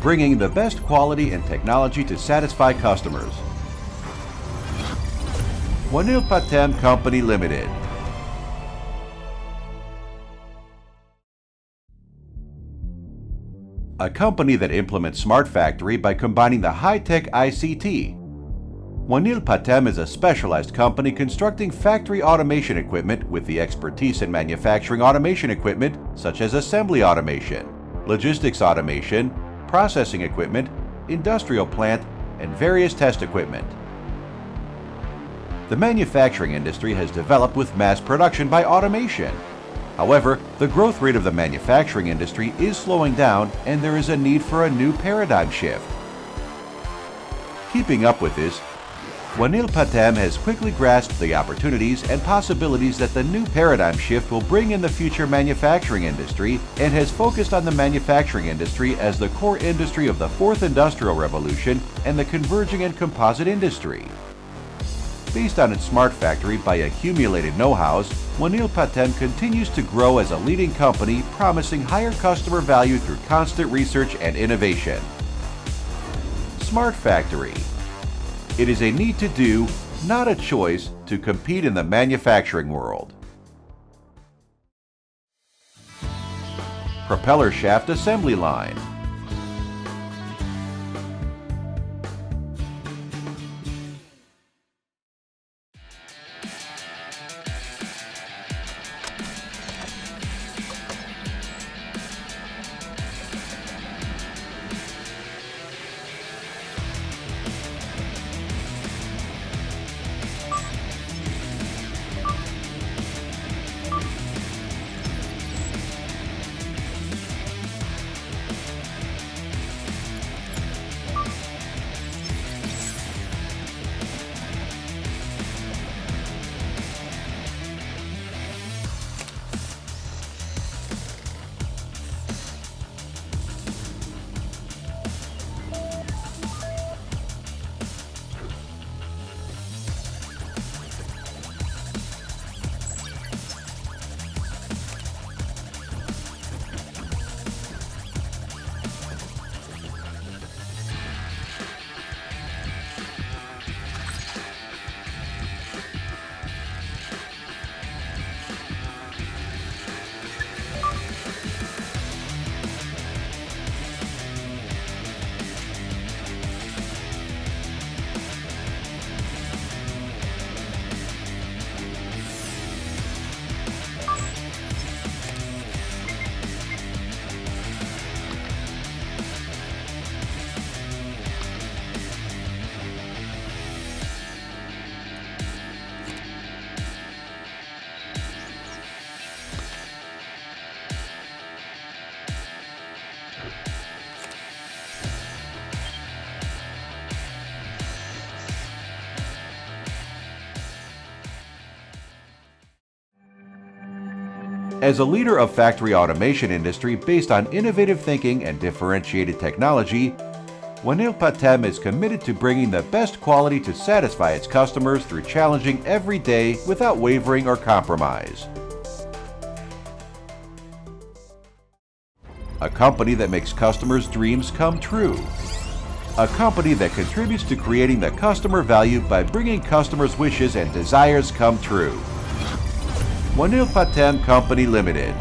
bringing the best quality and technology to satisfy customers. 원일파템 Company Limited. A company that implements smart factory by combining the high-tech ICT. 원일파템 is a specialized company constructing factory automation equipment with the expertise in manufacturing automation equipment such as assembly automation, logistics automation, processing equipment, industrial plant, and various test equipment. The manufacturing industry has developed with mass production by automation. However, the growth rate of the manufacturing industry is slowing down and there is a need for a new paradigm shift. Keeping up with this, 원일파템 has quickly grasped the opportunities and possibilities that the new paradigm shift will bring in the future manufacturing industry and has focused on the manufacturing industry as the core industry of the fourth industrial revolution and the converging and composite industry. Based on its smart factory by accumulated know-hows, 원일파템 continues to grow as a leading company, promising higher customer value through constant research and innovation. Smart factory. It is a need to do, not a choice, to compete in the manufacturing world. Propeller shaft assembly line. As a leader of factory automation industry based on innovative thinking and differentiated technology, 원일파템 is committed to bringing the best quality to satisfy its customers through challenging every day without wavering or compromise. A company that makes customers' dreams come true. A company that contributes to creating the customer value by bringing customers' wishes and desires come true. 원일파템 Company Limited.